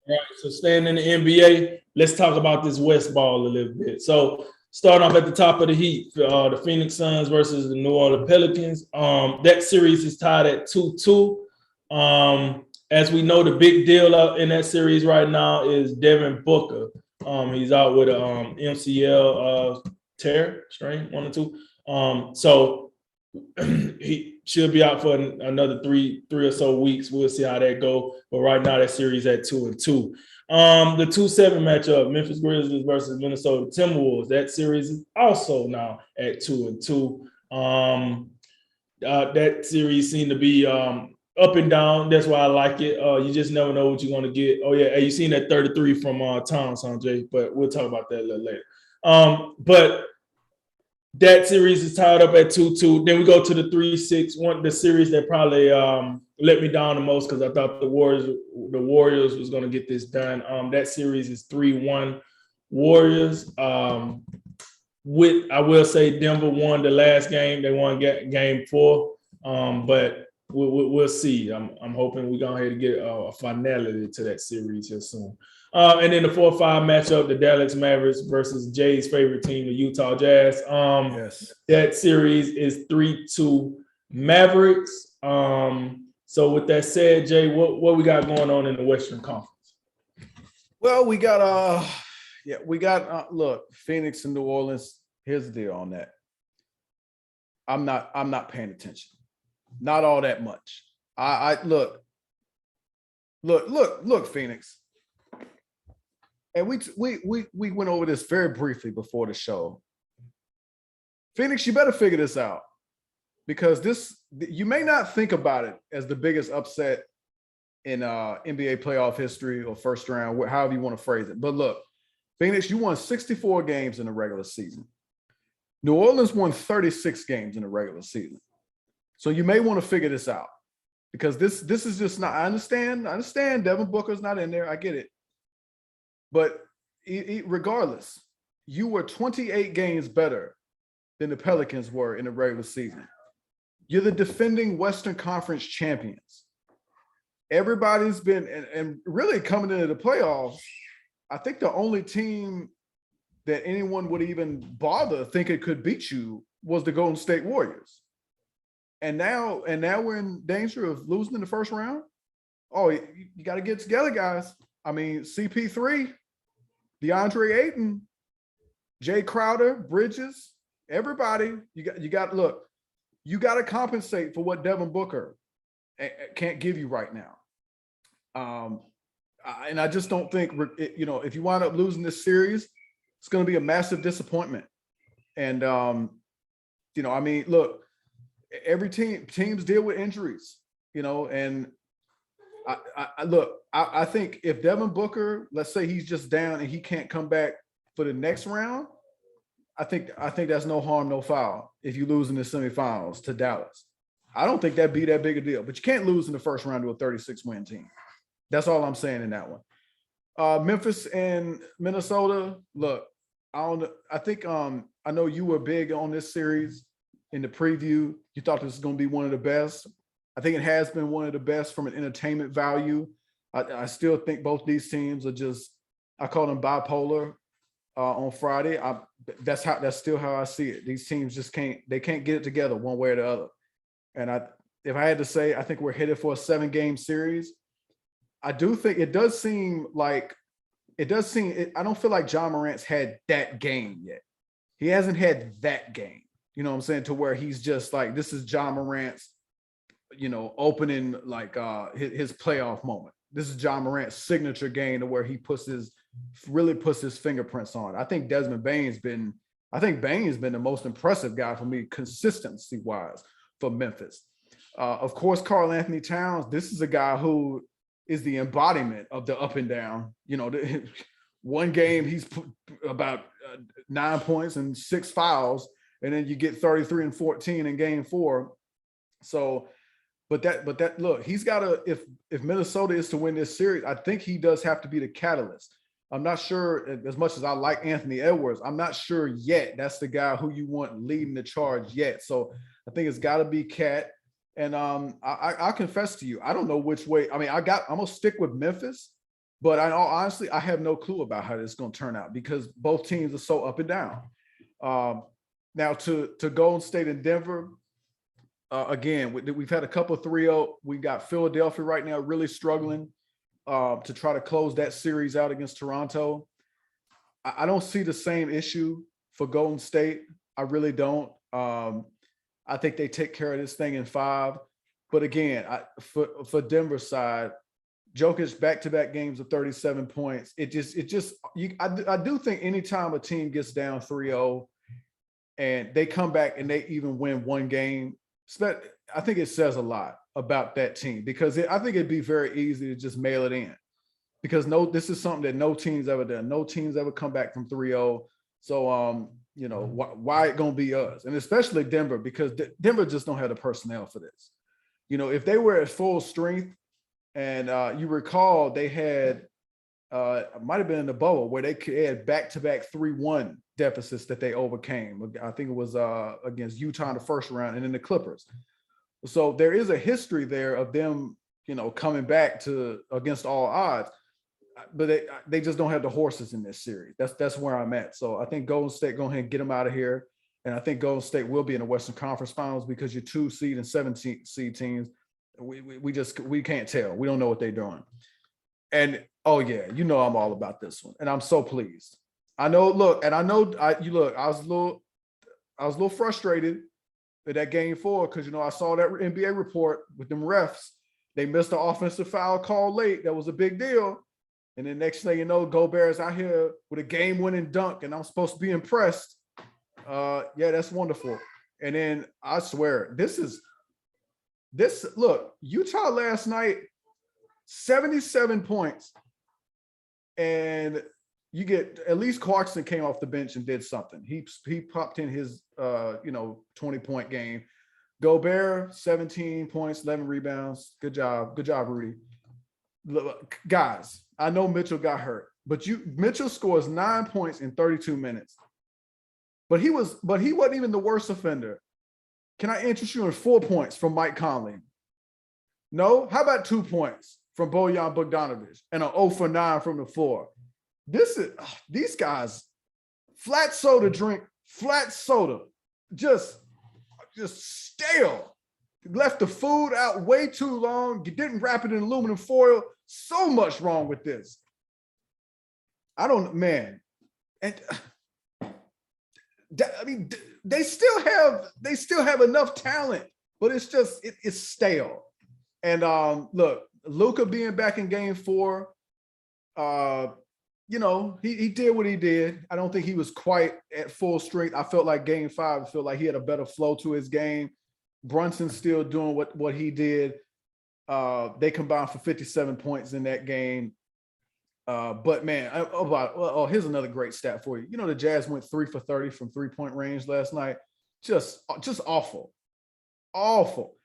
Right, so staying in the NBA, let's talk about this West ball a little bit. So starting off at the top of the heat, the Phoenix Suns versus the New Orleans Pelicans. That series is tied at 2-2. As we know, the big deal in that series right now is Devin Booker. He's out with a MCL tear, strain, 1 or 2. So he should be out for another three or so weeks. We'll see how that go. But right now, that series at 2-2. The 2-7 matchup, Memphis Grizzlies versus Minnesota Timberwolves. That series is also now at 2-2. That series seemed to be up and down. That's why I like it. You just never know what you're going to get. Oh, yeah. Hey, you seen that 33 from Towns, Sanjay, but we'll talk about that a little later. But that series is tied up at 2-2. Then we go to the 3-6, the series that probably let me down the most because I thought the Warriors was going to get this done. That series is 3-1 Warriors. I will say Denver won the last game. They won game 4, but we'll see. I'm hoping we're going to get a finality to that series here soon. And then the 4-5 matchup, the Dallas Mavericks versus Jay's favorite team, the Utah Jazz. Yes. That series is 3-2 Mavericks. So with that said, Jay, what we got going on in the Western Conference? Well, we got look, Phoenix and New Orleans. Here's the deal on that. I'm not paying attention. Not all that much. I look, Phoenix. And we went over this very briefly before the show. Phoenix, you better figure this out because you may not think about it as the biggest upset in NBA playoff history or first round, however you want to phrase it. But look, Phoenix, you won 64 games in the regular season. New Orleans won 36 games in the regular season. So you may want to figure this out because this is just not. I understand Devin Booker's not in there. I get it. But regardless, you were 28 games better than the Pelicans were in the regular season. You're the defending Western Conference champions. Everybody's been, and really coming into the playoffs, I think the only team that anyone would even bother think it could beat you was the Golden State Warriors. And now we're in danger of losing in the first round. Oh, you got to get together, guys. I mean, CP3, DeAndre Ayton, Jay Crowder, Bridges, everybody, you got to compensate for what Devin Booker can't give you right now. And I just don't think, if you wind up losing this series, it's going to be a massive disappointment. And, look, every teams deal with injuries, and I think if Devin Booker, let's say he's just down and he can't come back for the next round, I think that's no harm, no foul if you lose in the semifinals to Dallas. I don't think that'd be that big a deal, but you can't lose in the first round to a 36-win team. That's all I'm saying in that one. Memphis and Minnesota, look, I know you were big on this series in the preview. You thought this was going to be one of the best. I think it has been one of the best from an entertainment value. I still think both these teams are just, I call them bipolar on Friday. That's still how I see it. These teams just can't get it together one way or the other. And if I had to say, I think we're headed for a 7-game series. I do think it does seem, I don't feel like Ja Morant's had that game yet. He hasn't had that game, you know what I'm saying, to where he's just like, this is Ja Morant's, opening his playoff moment. This is Ja Morant's signature game to where he really puts his fingerprints on. I think Bain's been the most impressive guy for me consistency-wise for Memphis. Of course, Karl-Anthony Towns, this is a guy who is the embodiment of the up and down. One game he's put about 9 points and 6 fouls, and then you get 33 and 14 in game 4. So, but that look, he's got to, if Minnesota is to win this series, I think he does have to be the catalyst. I'm not sure, as much as I like Anthony Edwards, I'm not sure yet that's the guy who you want leading the charge yet. So I think it's got to be Cat. And I'll confess to you, I don't know which way. I mean, I'm gonna stick with Memphis, But honestly, I have no clue about how this is going to turn out because both teams are so up and down. Now to Golden State and Denver, again, we've had a couple of 3-0. We got Philadelphia right now really struggling to try to close that series out against Toronto. I don't see the same issue for Golden State. I really don't. I think they take care of this thing in 5. But again, for Denver's side, Jokic back-to-back games of 37 points. I do think anytime a team gets down 3-0 and they come back and they even win one game, I think it says a lot about that team because I think it'd be very easy to just mail it in because this is something that no team's ever done. No team's ever come back from 3-0. So, why it going to be us? And especially Denver because Denver just don't have the personnel for this. If they were at full strength, and you recall they had, might have been in the bubble where they had back-to-back 3-1 deficits that they overcame. I think it was against Utah in the first round and then the Clippers. So there is a history there of them, coming back against all odds. But they just don't have the horses in this series. That's where I'm at. So I think Golden State go ahead and get them out of here. And I think Golden State will be in the Western Conference Finals because your 2 seed and 7 seed teams, we can't tell. We don't know what they're doing. And oh yeah, I'm all about this one, and I'm so pleased. I know. Look, and I know. I was a little frustrated at that game 4 because I saw that NBA report with them refs. They missed the offensive foul call late. That was a big deal. And then next thing you know, Gobert's out here with a game-winning dunk, and I'm supposed to be impressed. Yeah, that's wonderful. And then I swear, look, Utah last night, 77 points. And you get, at least Clarkson came off the bench and did something. He popped in his, 20-point game. Gobert, 17 points, 11 rebounds. Good job. Good job, Rudy. Look, guys, I know Mitchell got hurt, but Mitchell scores 9 points in 32 minutes. But he wasn't even the worst offender. Can I interest you in 4 points from Mike Conley? No? How about 2 points from Bojan Bogdanovic and an 0 for 9 from the floor? These guys, flat soda drink, flat soda, just stale. Left the food out way too long. You didn't wrap it in aluminum foil. So much wrong with this. Man. And I mean, they still have enough talent, but it's stale. And look, Luka being back in game 4, he did what he did. I don't think he was quite at full strength. I felt like game 5, I felt like he had a better flow to his game. Brunson's still doing what he did. They combined for 57 points in that game. But man, here's another great stat for you. The Jazz went 3 for 30 from 3-point range last night. Just awful. Awful.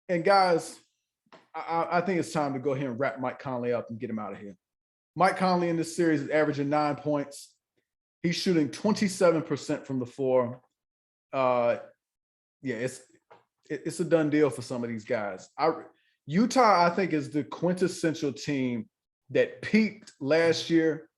And guys, I think it's time to go ahead and wrap Mike Conley up and get him out of here. Mike Conley in this series is averaging 9 points. He's shooting 27% from the floor. It's a done deal for some of these guys. Utah, I think, is the quintessential team that peaked last year,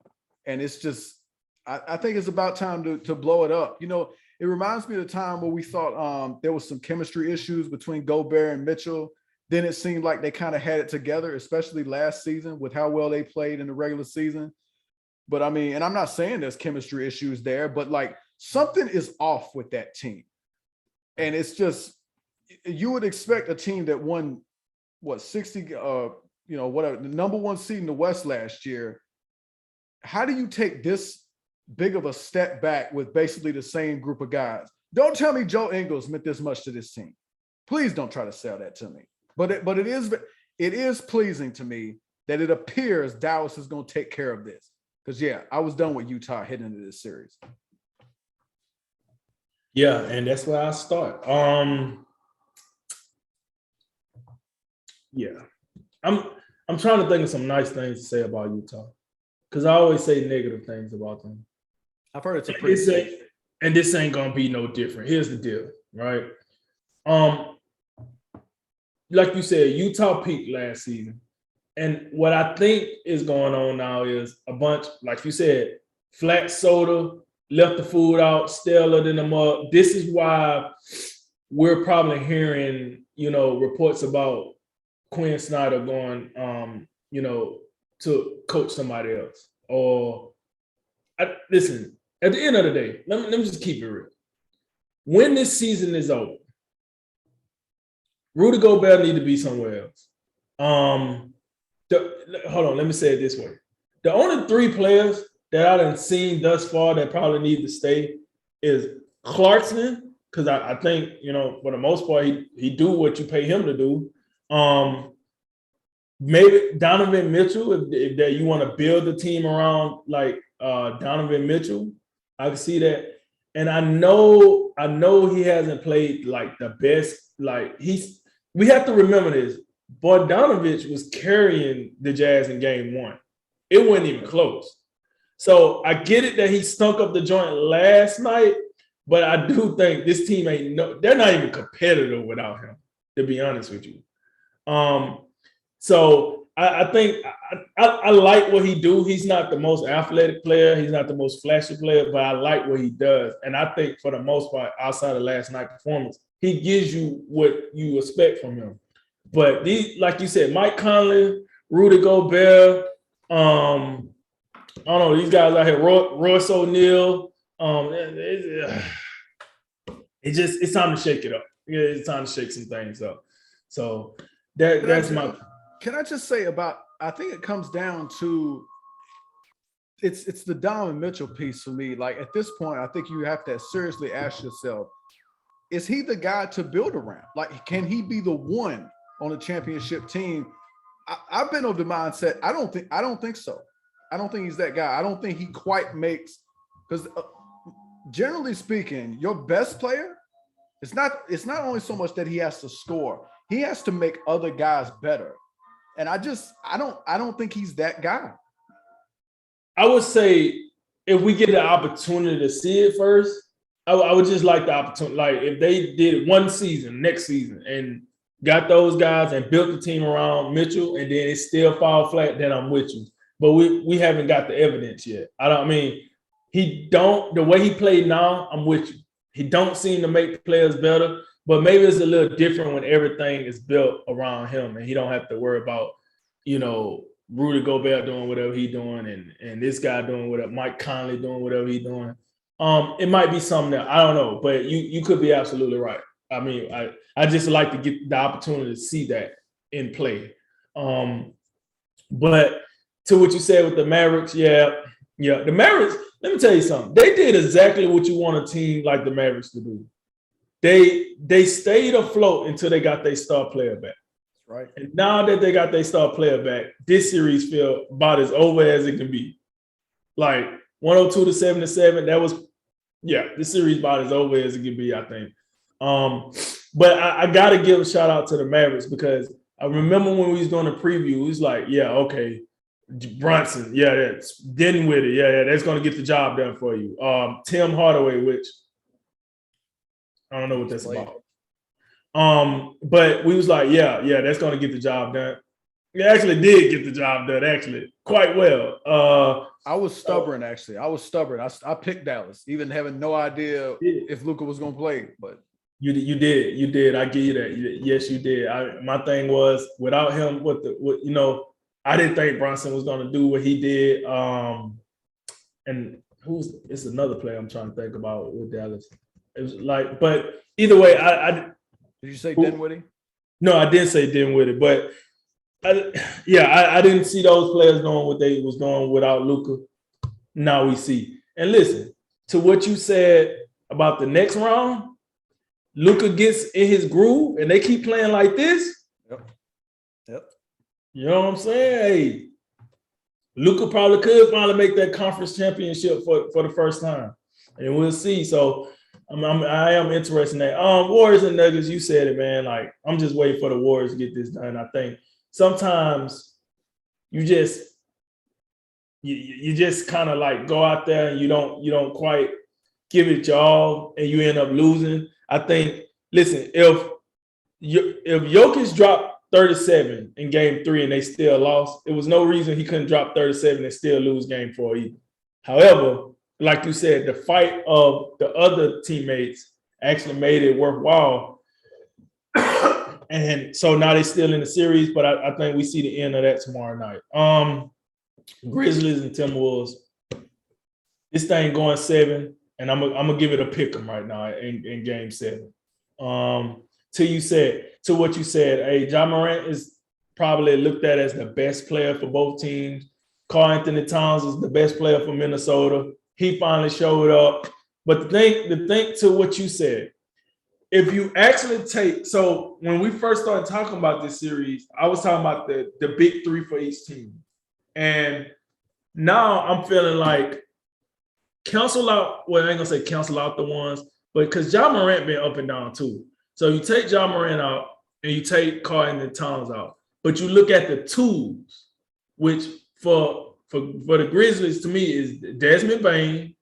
and it's just, I think it's about time to blow it up. It reminds me of the time where we thought there was some chemistry issues between Gobert and Mitchell. Then it seemed like they kind of had it together, especially last season with how well they played in the regular season. But I mean, and I'm not saying there's chemistry issues there, but like something is off with that team. And it's just, you would expect a team that won 60, whatever, the number 1 seed in the West last year. How do you take this big of a step back with basically the same group of guys? Don't tell me Joe Ingles meant this much to this team. Please don't try to sell that to me. But it is pleasing to me that it appears Dallas is going to take care of this. Because I was done with Utah heading into this series. Yeah, and that's where I start. Yeah, I'm trying to think of some nice things to say about Utah, because I always say negative things about them. I've heard it's a pretty and this ain't gonna be no different. Here's the deal, right? Like you said, Utah peaked last season. And what I think is going on now is a bunch, like you said, flat soda, left the food out, stale in the mug. This is why we're probably hearing, reports about Quinn Snyder going, to coach somebody else. Or listen, at the end of the day, let me just keep it real. When this season is over, Rudy Gobert need to be somewhere else. Hold on, let me say it this way. The only 3 players that I done seen thus far that probably need to stay is Clarkson, because I think, for the most part, he do what you pay him to do. Maybe Donovan Mitchell, if that you want to build the team around like Donovan Mitchell, I can see that. And I know he hasn't played like the best. Like we have to remember this. Bogdanovich was carrying the Jazz in game 1. It wasn't even close. So I get it that he stunk up the joint last night, but I do think this team they're not even competitive without him, to be honest with you. So I think I like what he do. He's not the most athletic player. He's not the most flashy player, but I like what he does. And I think for the most part, outside of last night's performance, he gives you what you expect from him. But these, like you said, Mike Conley, Rudy Gobert, I don't know, these guys out here, Royce O'Neal, it's time to shake it up. Yeah, it's time to shake some things up. So that's my. Can I just say I think it comes down to it's the Donovan Mitchell piece for me. Like at this point, I think you have to seriously ask yourself, is he the guy to build around? Like, can he be the one on a championship team? I've been of the mindset, I don't think so. I don't think he's that guy. I don't think he quite makes, because generally speaking, your best player, it's not only so much that he has to score, he has to make other guys better. And I don't think he's that guy. I would say if we get the opportunity to see it first, I would just like the opportunity. Like if they did one season, next season, and got those guys and built the team around Mitchell, and then it still fall flat, then I'm with you. But we haven't got the evidence yet. The way he played now, I'm with you. He don't seem to make the players better, but maybe it's a little different when everything is built around him and he don't have to worry about, Rudy Gobert doing whatever he's doing and this guy doing whatever, Mike Conley doing whatever he's doing. It might be something that I don't know, but you could be absolutely right. I mean, I just like to get the opportunity to see that in play. But to what you said with the Mavericks, the Mavericks, let me tell you something. They did exactly what you want a team like the Mavericks to do. They stayed afloat until they got their star player back. Right. And now that they got their star player back, this series feel about as over as it can be. Like 102-77, this series about as over as it can be, I think. But I got to give a shout out to the Mavericks because I remember when we was doing the preview, it was like, okay, Brunson, that's Dinwiddie, that's going to get the job done for you. Tim Hardaway, which I don't know what that's about. But we was like, that's going to get the job done. It actually did get the job done, actually, quite well. I was stubborn, actually. I picked Dallas, even having no idea if Luka was going to play, but You did. I give you that. Yes, you did. My thing was without him, I didn't think Brunson was going to do what he did. And it's another player I'm trying to think about with Dallas. It was like, but either way, did you say Dinwiddie? No, I didn't say Dinwiddie, but I didn't see those players doing what they was doing without Luka. Now we see. And listen to what you said about the next round. Luka gets in his groove and they keep playing like this. Yep. You know what I'm saying? Hey, Luka probably could finally make that conference championship for the first time. And we'll see. So I am interested in that. Warriors and Nuggets, you said it, man. Like, I'm just waiting for the Warriors to get this done. I think sometimes you just kind of like go out there and you don't quite give it your all and you end up losing. I think, listen, if Jokic dropped 37 in game 3 and they still lost. There was no reason he couldn't drop 37 and still lose game 4 either. However, like you said, the fight of the other teammates actually made it worthwhile. And so now they're still in the series, but I think we see the end of that tomorrow night. Grizzlies and Timberwolves. This thing going 7, and I'm gonna give it a pick 'em right now in game 7. To what you said, hey, Ja Morant is probably looked at as the best player for both teams. Karl-Anthony Towns is the best player for Minnesota. He finally showed up. But the thing to what you said, if you actually take, so when we first started talking about this series, I was talking about the big 3 for each team. And now I'm feeling like cancel out, well, I ain't gonna say cancel out the ones, but because Ja Morant been up and down too. So you take Ja Morant out and you take Karl-Anthony Towns out, but you look at the twos, which for the Grizzlies to me is Desmond Bane,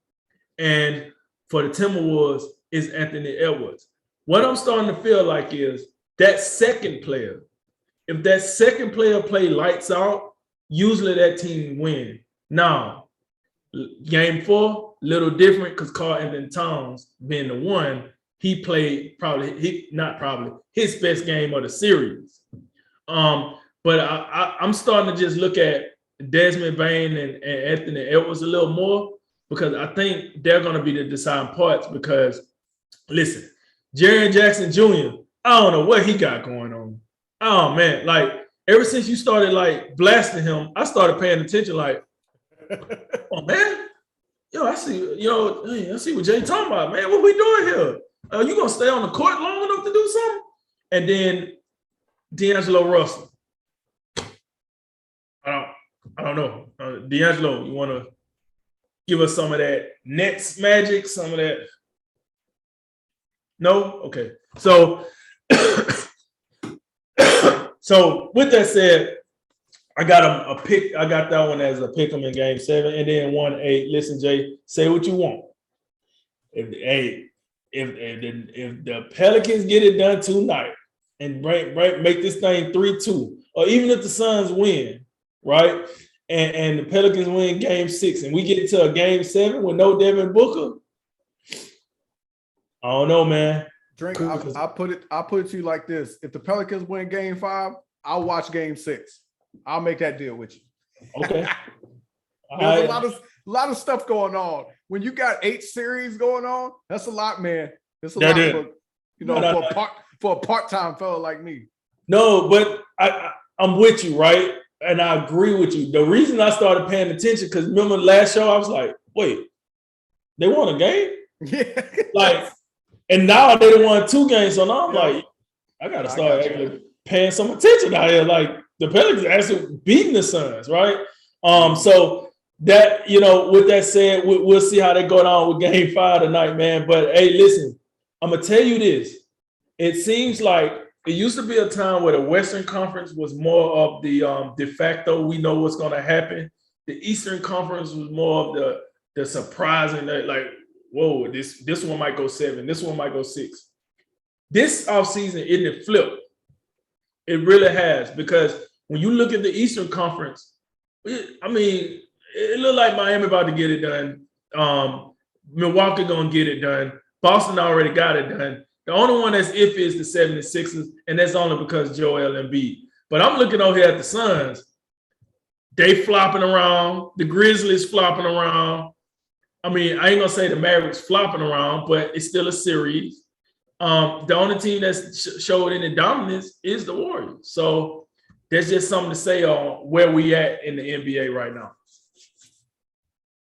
and for the Timberwolves is Anthony Edwards. What I'm starting to feel like is that second player, if that second player play lights out, usually that team win. Now, game 4, little different because Karl-Anthony Towns being the one, he played his best game of the series. But I'm starting to just look at Desmond Bane and Anthony Edwards a little more because I think they're going to be the deciding parts because, listen, Jaren Jackson Jr., I don't know what he got going on. Oh, man, like, ever since you started, like, blasting him, I started paying attention, like, oh, man, I see what Jay talking about, man. What we doing here? You going to stay on the court long enough to do something? And then D'Angelo Russell. I don't know. D'Angelo, you want to give us some of that Nets magic, some of that? No? Okay. So, so with that said, I got a pick. I got that one as a pick 'em in game 7, and then 1-8. Listen, Jay, say what you want. If the Pelicans get it done tonight and make this thing 3-2, or even if the Suns win, right, and the Pelicans win game 6, and we get to a game 7 with no Devin Booker, I don't know, man. I put it to you like this: if the Pelicans win game 5, I'll watch game 6. I'll make that deal with you. Okay. There's a lot of stuff going on. When you got 8 series going on, that's a lot, man. It's a lot for a part-time fellow like me. No, but I'm with you, right? And I agree with you. The reason I started paying attention, because remember last show, I was like, wait, they won a game? Yeah. Like, and now they won 2 games. So now I'm like, I gotta start actually paying some attention out here. Like the Pelicans actually beating the Suns, right? So that, with that said, we'll see how they go down with game 5 tonight, man. But hey, listen, I'm gonna tell you this. It seems like it used to be a time where the Western Conference was more of the de facto, we know what's gonna happen. The Eastern Conference was more of the surprising, like, whoa, this one might go 7, this one might go 6. This offseason, isn't it flipped? It really has, because when you look at the Eastern Conference, it looked like Miami about to get it done. Milwaukee gonna get it done. Boston already got it done. The only one that's iffy is the 76ers, and that's only because Joel Embiid. But I'm looking over here at the Suns. They flopping around. The Grizzlies flopping around. I mean, I ain't gonna say the Mavericks flopping around, but it's still a series. The only team that's showed any dominance is the Warriors. So there's just something to say on where we at in the NBA right now.